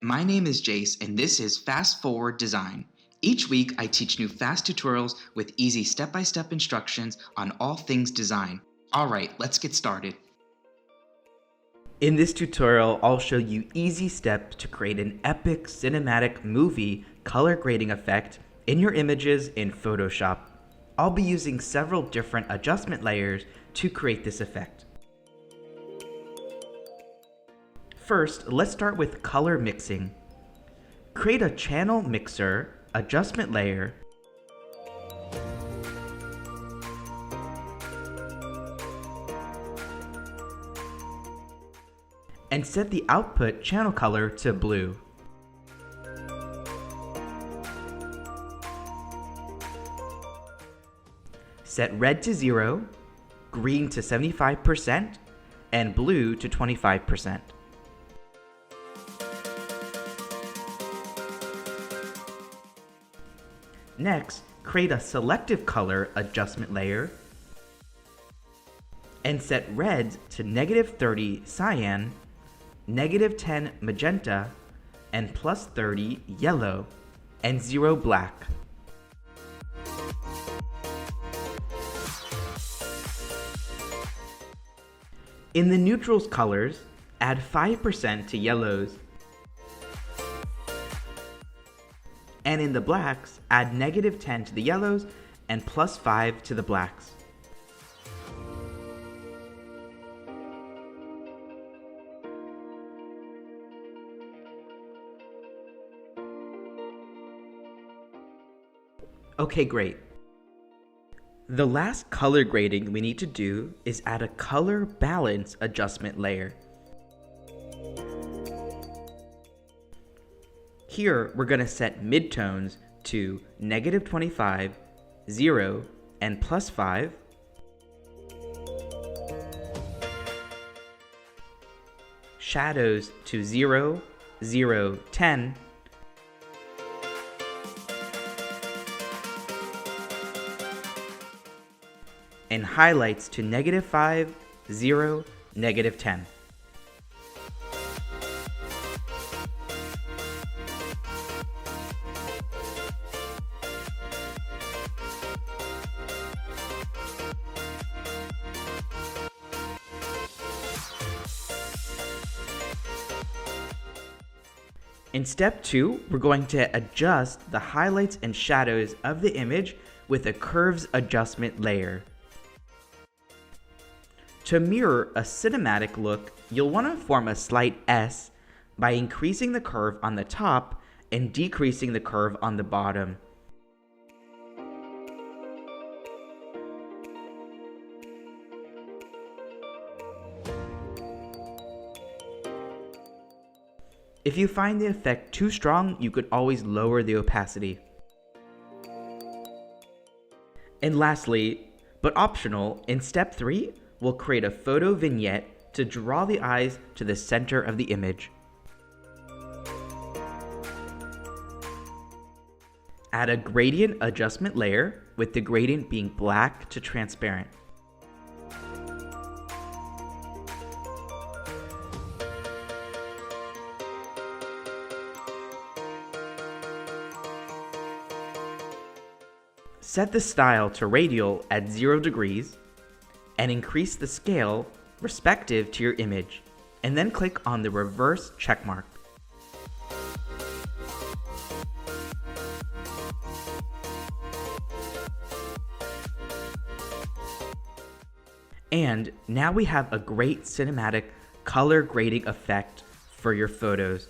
My name is Jace, and this is Fast Forward Design. Each week, I teach new fast tutorials with easy step-by-step instructions on all things design. Alright, let's get started. In this tutorial, I'll show you easy steps to create an epic cinematic movie color grading effect in your images in Photoshop. I'll be using several different adjustment layers to create this effect. First, let's start with color mixing. Create a channel mixer adjustment layer and set the output channel color to blue. Set red to 0, green to 75%, and blue to 25%. Next, create a selective color adjustment layer and set red to -30 cyan, -10 magenta, and +30 yellow, and 0 black. In the neutrals colors, add 5% to yellows, and in the blacks, add -10 to the yellows and +5 to the blacks. Okay, great. The last color grading we need to do is add a color balance adjustment layer. Here, we're going to set midtones to -25, 0, and +5, shadows to 0, 0, 10, and highlights to -5, 0, -10. In step 2, we're going to adjust the highlights and shadows of the image with a curves adjustment layer. To mirror a cinematic look, you'll want to form a slight S by increasing the curve on the top and decreasing the curve on the bottom. If you find the effect too strong, you could always lower the opacity. And lastly, but optional, in step 3, we'll create a photo vignette to draw the eyes to the center of the image. Add a gradient adjustment layer, with the gradient being black to transparent. Set the style to radial at 0 degrees and increase the scale respective to your image, and then click on the reverse checkmark. And now we have a great cinematic color grading effect for your photos.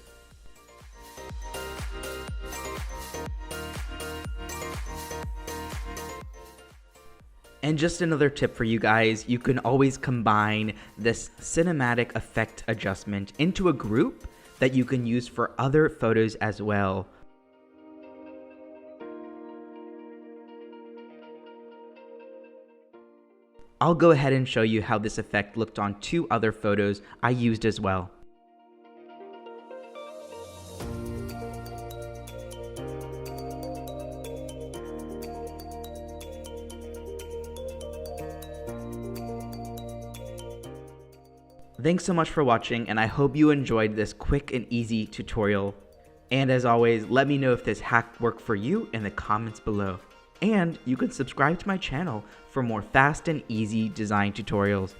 And just another tip for you guys, you can always combine this cinematic effect adjustment into a group that you can use for other photos as well. I'll go ahead and show you how this effect looked on 2 other photos I used as well. Thanks so much for watching, and I hope you enjoyed this quick and easy tutorial. And as always, let me know if this hack worked for you in the comments below. And you can subscribe to my channel for more fast and easy design tutorials.